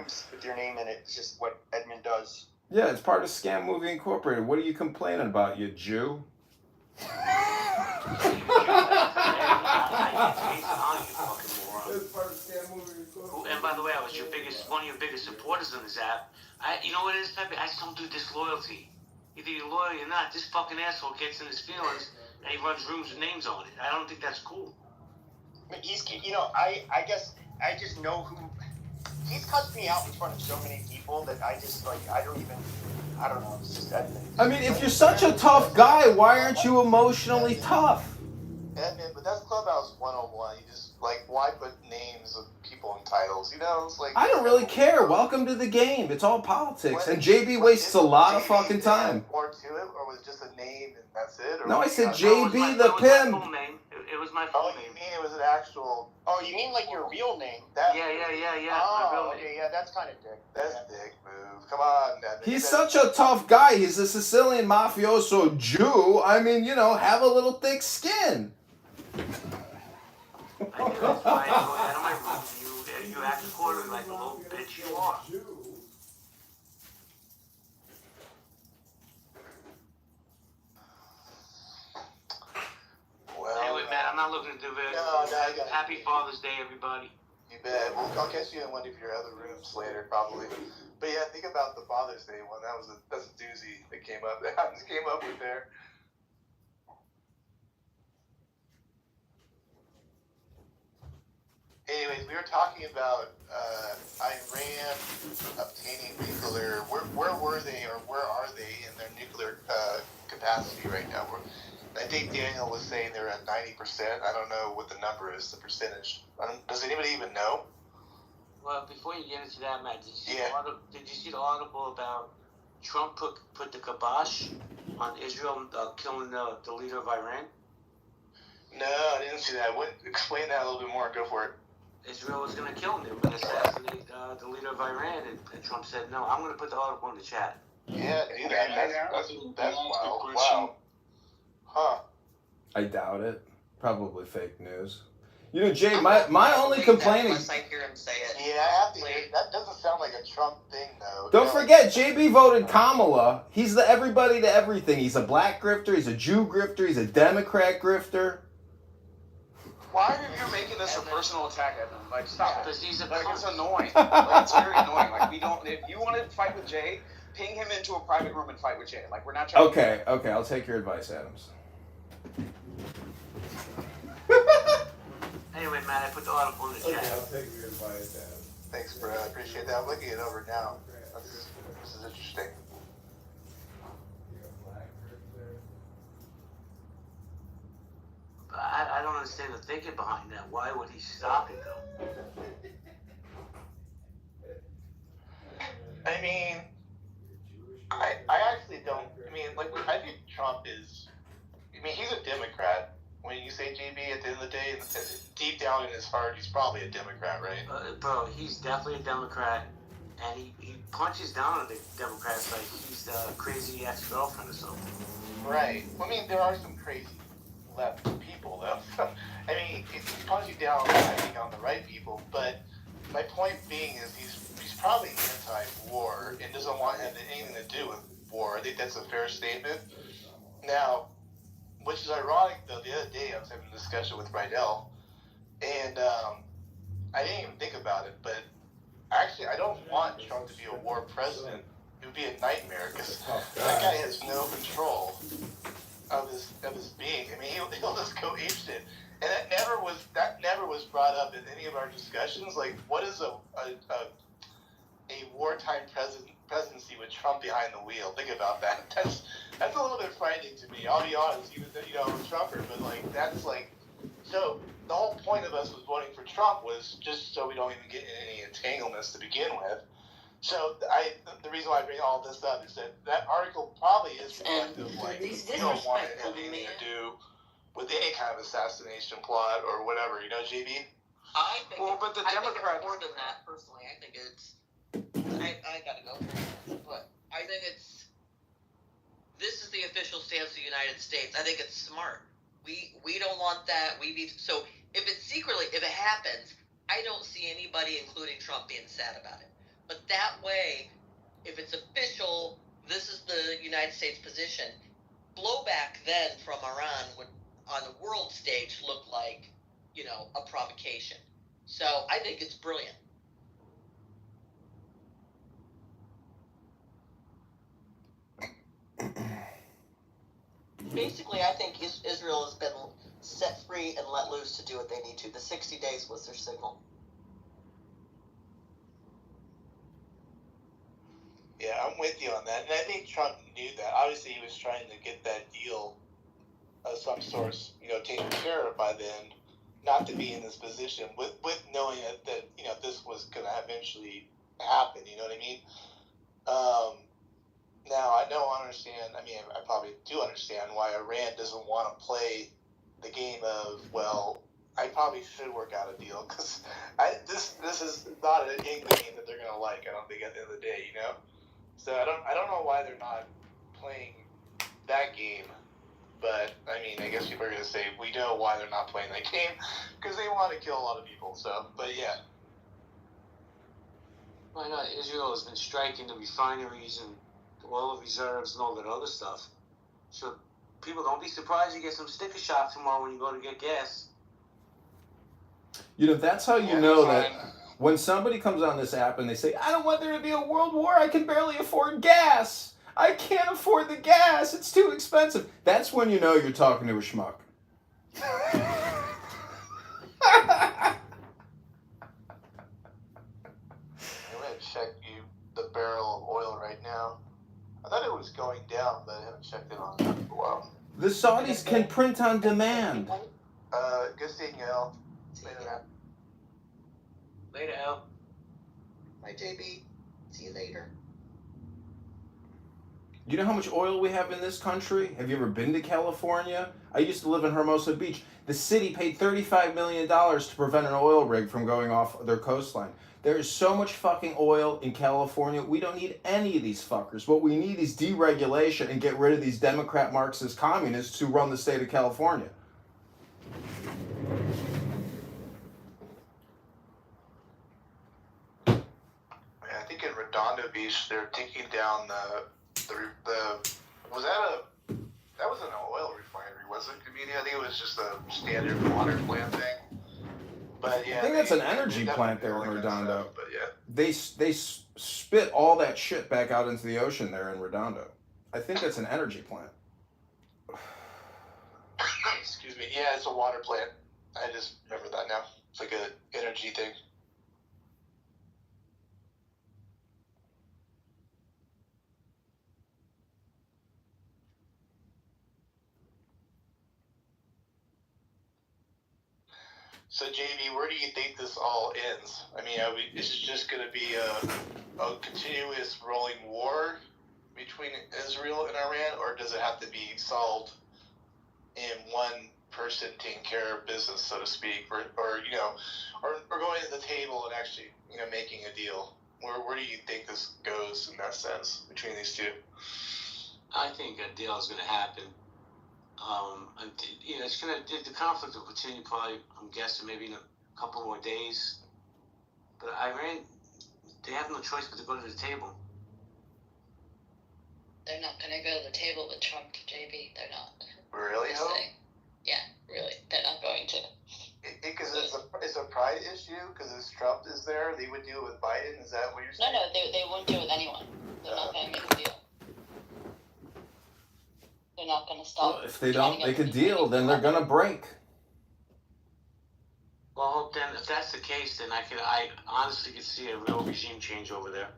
scams with your name in it. It's just what Edmund does. Yeah, it's part of Scam Movie Incorporated. What are you complaining about, you Jew? It's part of Scam Movie Incorporated. And by the way, I was one of your biggest supporters on this app. You know what it is, Pepe? I just don't do disloyalty. Either you're loyal or you're not. This fucking asshole gets in his feelings and he runs rooms with names on it. I don't think that's cool. He's, I guess I just know who. He's cussed me out in front of so many people that I just, I don't know. It's just Edmund. I mean, if you're such a tough guy, why aren't you emotionally tough? Edmund, but that's Clubhouse 101. You just, why put names of people in titles? It's like... I don't really care. Welcome to the game. It's all politics. And JB wastes a lot of fucking time. More to it, or was it just a name and that's it? Or no, I said JB the pimp. It was my full name. You mean it was an actual... Oh, you mean like your real name? Yeah. Oh, okay, yeah, that's kind of dick. That's dick move. Come on, Edmund. He's such a tough guy. He's a Sicilian mafioso Jew. I mean, have a little thick skin. I do. That's why I go out of my room. You act accordingly like the little bitch you are. Well, anyway, Matt, I'm not looking to do it. No, I got it. Happy Father's Day, everybody. You bet. Well, I'll catch you in one of your other rooms later, probably. But yeah, think about the Father's Day one. That's a doozy that came up. That just came up with there. Anyways, we were talking about Iran obtaining nuclear. Where were they, or where are they in their nuclear capacity right now? I think Daniel was saying they're at 90%. I don't know what the number is, the percentage. Does anybody even know? Well, before you get into that, Matt, did you see the article about Trump put the kibosh on Israel killing the leader of Iran? No, I didn't see that. Explain that a little bit more. Go for it. Israel was going to kill him. They were going to assassinate the leader of Iran, and Trump said, no, I'm going to put the article in the chat. Yeah, dude, that's wild. Wow. Huh. I doubt it. Probably fake news. Jay, my only complaining... Unless I hear him say it. Yeah, I have to hear it. That doesn't sound like a Trump thing, though. Don't forget, JB voted Kamala. He's the everybody to everything. He's a black grifter, he's a Jew grifter, he's a Democrat grifter. Why are you making this a personal attack at him? Stop. Because he's it's annoying. It's very annoying. If you want to fight with Jay, ping him into a private room and fight with Jay. We're not trying Okay, I'll take your advice, Adams. Anyway, Matt, I put the article in the chat. Okay, I'll take your advice, Adams. Thanks, bro. I appreciate that. I'm looking it over now. This is interesting. I don't understand the thinking behind that. Why would he stop it, though? I mean, I actually don't. I think Trump is. He's a Democrat. When you say JB, at the end of the day, deep down in his heart, he's probably a Democrat, right? Bro, he's definitely a Democrat, and he punches down on the Democrats like he's the crazy ex-girlfriend or something. Right. There are some crazy left people, though. He's punching down, I think, on the right people, but my point being is he's probably anti-war and doesn't want to have anything to do with war. I think that's a fair statement. Now, which is ironic, though, the other day I was having a discussion with Rydell, and I didn't even think about it, but actually I don't want Trump to be a war president. It would be a nightmare, because that guy has no control of his being. He'll just go apeshit. And that never was brought up in any of our discussions. What is a wartime presidency with Trump behind the wheel? Think about that. That's a little bit frightening to me. I'll be honest, even though I'm a Trumper, but so the whole point of us was voting for Trump was just so we don't even get in any entanglements to begin with. So the reason why I bring all this up is that article probably is reflective. You don't want it to have anything to do with any kind of assassination plot or whatever, JB? But the Democrats... more than that, personally. I think it's... I gotta go. But I think this is the official stance of the United States. I think it's smart. We don't want that. So if it happens, I don't see anybody, including Trump, being sad about it. But that way, if it's official, this is the United States position. Blowback then from Iran would, on the world stage, look like, a provocation. So I think it's brilliant. Basically, I think Israel has been set free and let loose to do what they need to. The 60 days was their signal. Yeah, I'm with you on that. And I think Trump knew that. Obviously, he was trying to get that deal of some sort, taken care of by then, not to be in this position, with knowing that this was going to eventually happen, you know what I mean? Now, I don't understand, I probably do understand why Iran doesn't want to play the game of, well, I probably should work out a deal, because this is not a game that they're going to like, I don't think, at the end of the day, So I don't know why they're not playing that game, but I guess people are going to say we know why they're not playing that game, because they want to kill a lot of people. So, but yeah. Why not? Israel has been striking the refineries and oil reserves and all that other stuff. So people, don't be surprised you get some sticker shock tomorrow when you go to get gas. That's how you know that when somebody comes on this app and they say, I don't want there to be a world war, I can barely afford gas. I can't afford the gas, it's too expensive. That's when you know you're talking to a schmuck. I'm going to check the barrel of oil right now. I thought it was going down, but I haven't checked it on for a while. The Saudis can print on demand. Good seeing you, Al. Later. Later, Al. Bye, JB. See you later. You know how much oil we have in this country? Have you ever been to California? I used to live in Hermosa Beach. The city paid $35 million to prevent an oil rig from going off their coastline. There is so much fucking oil in California, we don't need any of these fuckers. What we need is deregulation and get rid of these Democrat Marxist communists who run the state of California. I think in Redondo Beach, they're taking down that was an oil refinery, wasn't it, community? I think it was just a standard water plant thing. But yeah, I think that's an energy plant there in Redondo. Stuff, but yeah, they spit all that shit back out into the ocean there in Redondo. I think that's an energy plant. Excuse me. Yeah, it's a water plant. I just remember that now. It's like an energy thing. So, JB, where do you think this all ends? Is it just going to be a continuous rolling war between Israel and Iran, or does it have to be solved in one person taking care of business, so to speak, or going to the table and actually making a deal? Where do you think this goes in that sense between these two? I think a deal is going to happen. It's gonna. The conflict will continue. Probably, I'm guessing maybe in a couple more days. But Iran, they have no choice but to go to the table. They're not gonna go to the table with Trump, JB. They're not. Really? Yeah, really. They're not going to. Because it's a pride issue. Because Trump is there, they would deal with Biden. Is that what you're saying? No, they won't deal with anyone. They're not gonna make a deal. They're not going to stop. Well, if they don't make a deal, then they're going to break. Well, then if that's the case, then I honestly could see a real regime change over there.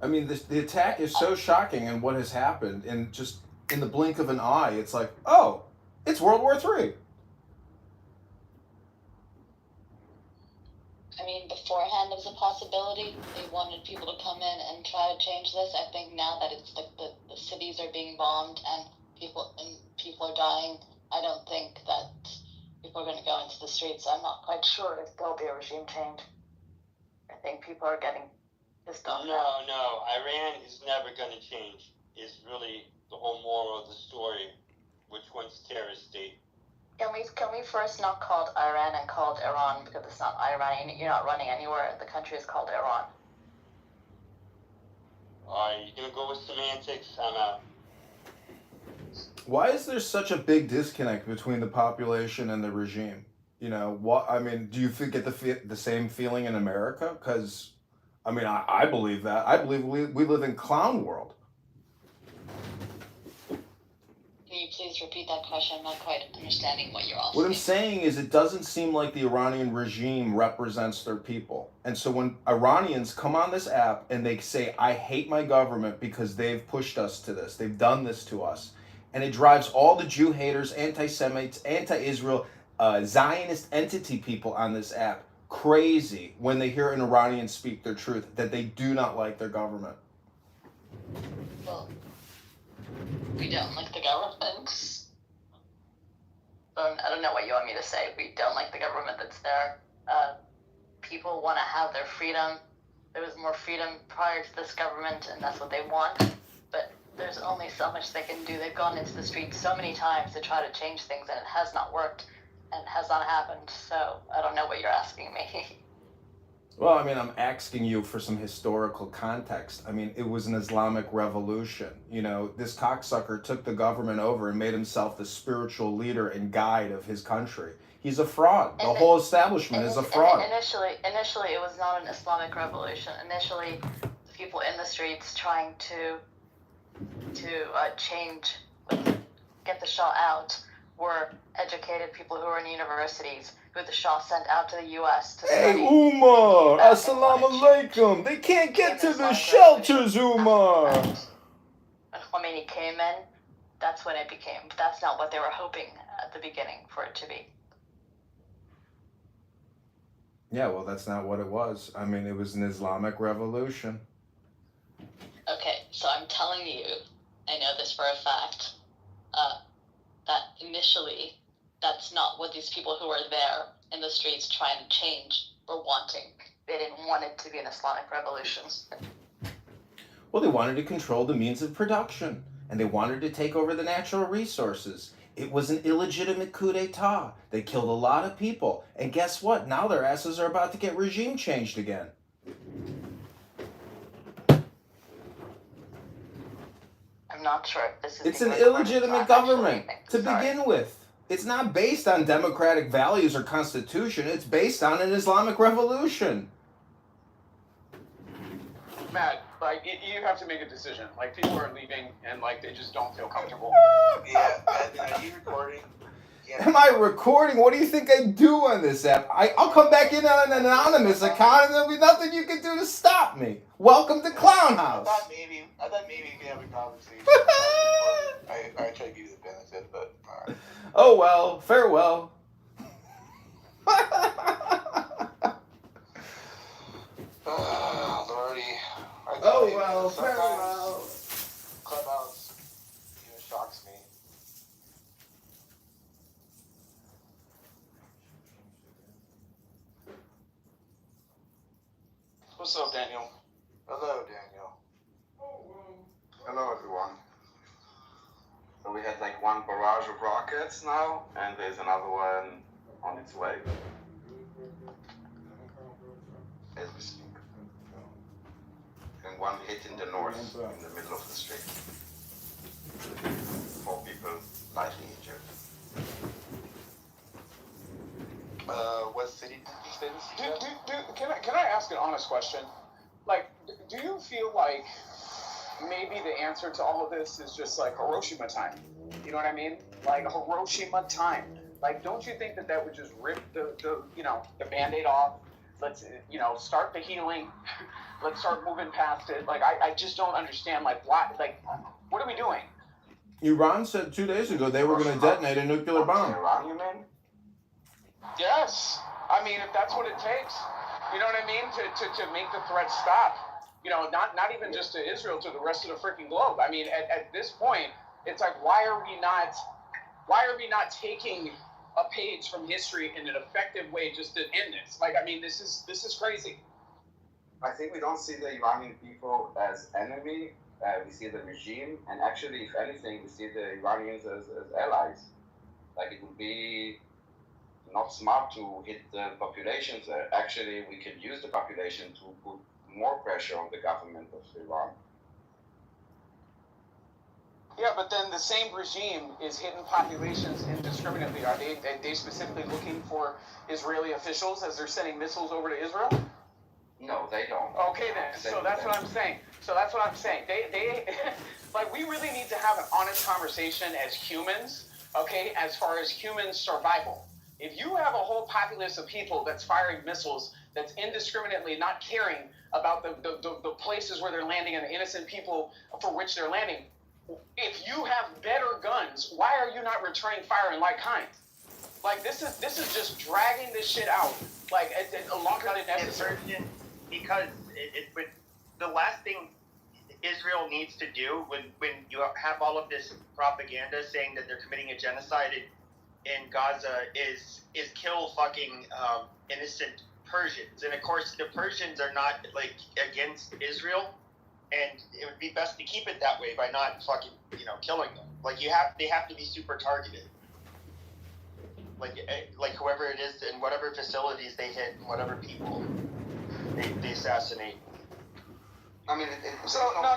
The attack is so shocking and what has happened, and just in the blink of an eye, it's like, oh, it's World War III. Beforehand it was a possibility. They wanted people to come in and try to change this. I think now that it's like the cities are being bombed and people are dying, I don't think that people are going to go into the streets. I'm not quite sure if there'll be a regime change. I think people are getting pissed off. No, Iran is never going to change. Is really the whole moral of the story. Which one's terrorist state? Can we first not call it Iran and call it Iran, because it's not Iran. You're not running anywhere. The country is called Iran. Are you gonna go with semantics? I'm out. Why is there such a big disconnect between the population and the regime? You know, what I mean, do you get the same feeling in America? Because, I mean, I believe that. I believe we live in clown world. Can you please repeat that question? I'm not quite understanding what you're asking. What I'm saying is it doesn't seem like the Iranian regime represents their people. And so when Iranians come on this app and they say, I hate my government because they've pushed us to this, they've done this to us, and it drives all the Jew haters, anti-Semites, anti-Israel, Zionist entity people on this app crazy when they hear an Iranian speak their truth, that they do not like their government. Well, we don't like the government. I don't know what you want me to say. We don't like the government that's there. People want to have their freedom. There was more freedom prior to this government, and that's what they want. But there's only so much they can do. They've gone into the streets so many times to try to change things, and it has not worked, and has not happened. So I don't know what you're asking me. Well, I mean, I'm asking you for some historical context. I mean, it was an Islamic revolution. You know, this cocksucker took the government over and made himself the spiritual leader and guide of his country. He's a fraud. The whole establishment is a fraud. Initially, it was not an Islamic revolution. Initially, the people in the streets trying to change, get the Shah out, were educated people who were in universities, who the Shah sent out to the U.S. to study. Hey, Umar! Assalamu alaikum! They can't get to the shelters, Umar! When Khomeini came in, that's when it became. That's not what they were hoping at the beginning for it to be. Yeah, well, that's not what it was. I mean, it was an Islamic revolution. Okay, so I'm telling you, I know this for a fact, that initially, that's not what these people who were there in the streets trying to change were wanting. They didn't want it to be an Islamic revolution. Well, they wanted to control the means of production, and they wanted to take over the natural resources. It was an illegitimate coup d'etat. They killed a lot of people. And guess what? Now their asses are about to get regime changed again. I'm not sure if this is... It's an illegitimate government to begin with. It's not based on democratic values or constitution. It's based on an Islamic revolution. Matt, like, you have to make a decision. Like, people are leaving, and, like, they just don't feel comfortable. Yeah, are you recording? Yeah. Am I recording? What do you think I do on this app? I'll come back in on an anonymous account, and there'll be nothing you can do to stop me. Welcome to Clown House. I thought maybe we could have a conversation. I try to give you the benefit, but alright. Oh well, farewell. Lordy. Oh well, farewell. Clubhouse, shocks me. What's up, Daniel? Hello, Daniel. Hello, everyone. So we had like one barrage of rockets now, and there's another one on its way. As we speak. And one hit in the north, in the middle of the street. 4 people lightly injured. What city did you say this is? Can I ask an honest question? Like, do you feel like maybe the answer to all of this is just like Hiroshima time? You know what I mean? Like Hiroshima time. Like, don't you think that would just rip the Band-Aid off? Let's, start the healing. Let's start moving past it. Like, I just don't understand, like, why, like, what are we doing? Iran said 2 days ago they were going to detonate a nuclear bomb. Iran, you mean? Yes. I mean, if that's what it takes, you know what I mean? To make the threat stop. Not even just to Israel, to the rest of the freaking globe. I mean, at this point, it's like, why are we not taking a page from history in an effective way just to end this? Like, I mean, this is crazy. I think we don't see the Iranian people as enemy. We see the regime, and actually, if anything, we see the Iranians as allies. Like it would be not smart to hit the populations. Actually, we can use the population to put more pressure on the government of Iran. Yeah, but then the same regime is hitting populations indiscriminately. Are they specifically looking for Israeli officials as they're sending missiles over to Israel? No, they don't. Okay then. So that's what I'm saying. They like we really need to have an honest conversation as humans, okay, as far as human survival. If you have a whole populace of people that's firing missiles, that's indiscriminately not caring about the places where they're landing and the innocent people for which they're landing, if you have better guns, why are you not returning fire in like kind? Like this is just dragging this shit out like longer than necessary. Because the last thing Israel needs to do when you have all of this propaganda saying that they're committing a genocide in Gaza is kill fucking innocent Persians. And of course the Persians are not like against Israel, and it would be best to keep it that way by not fucking killing them. Like they have to be super targeted. Like whoever it is and whatever facilities they hit and whatever people they assassinate. I mean, it's So, no.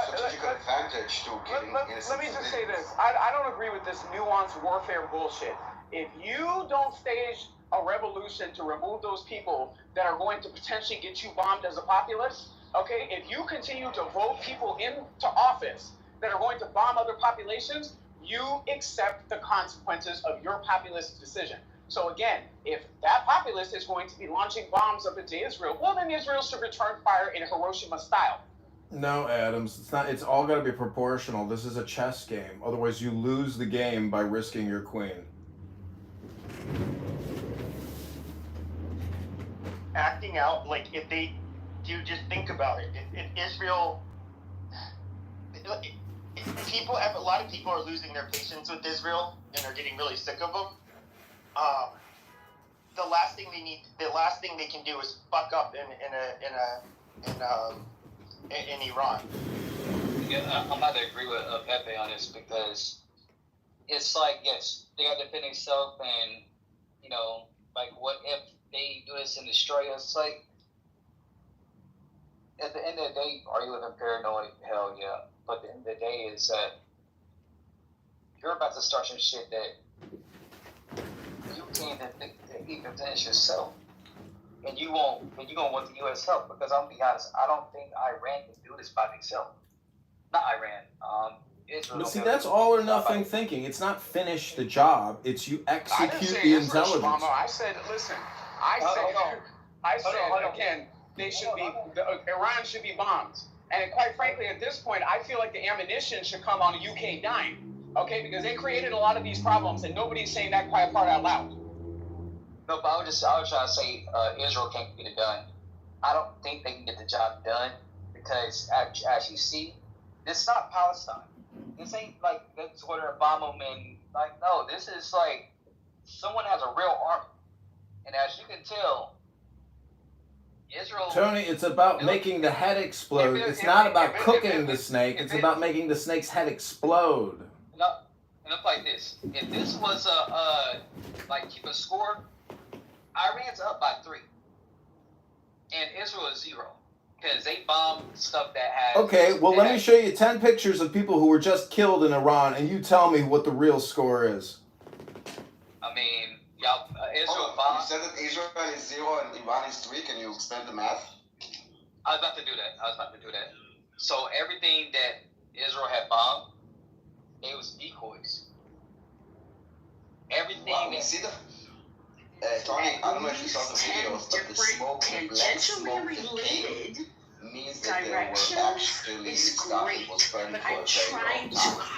strategic advantage to killing innocent Let me just say civilians. this. I don't agree with this nuanced warfare bullshit. If you don't stage a revolution to remove those people that are going to potentially get you bombed as a populace, okay, if you continue to vote people into office that are going to bomb other populations, you accept the consequences of your populist decision. So again, if that populace is going to be launching bombs up into Israel, well then Israel should return fire in Hiroshima style. No, Adams, it's not. It's all got to be proportional. This is a chess game. Otherwise, you lose the game by risking your queen. Acting out, like if they do, just think about it. If Israel, a lot of people are losing their patience with Israel and are getting really sick of them. The last thing they can do is fuck up in Iran. Yeah, I'm not to agree with Pepe on this because it's like, yes, they got to defend themselves, and like what if they do this and destroy us? Like at the end of the day, are you living paranoid? Hell yeah. But at the end of the day is that you're about to start some shit that you can't even finish yourself, and you're gonna want the U.S. help, because I'm gonna be honest, I don't think Iran can do this by themselves. Not Iran. Israel. But see, that's all or nothing thinking. It's not finish the job. It's you execute the intelligence. I said, listen. I said again, Iran should be bombed. And quite frankly, at this point, I feel like the ammunition should come on a UK dime. Okay, because they created a lot of these problems, and nobody's saying that quiet part out loud. No, but I was trying to say Israel can't get it done. I don't think they can get the job done because, as you see, this is not Palestine. This ain't like that's where they're bombing them in. Like, no, this is like someone has a real army, and as you can tell, Israel. Tony, it's about making the head explode. It's not about cooking the snake. It's about making the snake's head explode. No, and look like this. If this was keep a score, Iran's up by 3, and Israel is 0 because they bombed stuff that has. Okay, well let me show you 10 pictures of people who were just killed in Iran, and you tell me what the real score is. I mean, y'all, Israel bombed. You said that Israel is 0 and Iran is 3. Can you expand the math? I was about to do that. So everything that Israel had bombed, it was decoys. Everything. Wow, we see the. Tony, I don't know if you saw the videos, but the smoke, the black smoke that came means that they were actually stuff that was burning for a very long time.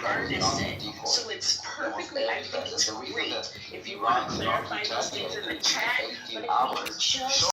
That was not a decoy. So it's perfectly, I think it's the reason great. that If you Iran want to is not clarify those things in the chat, 18 but hours. if you just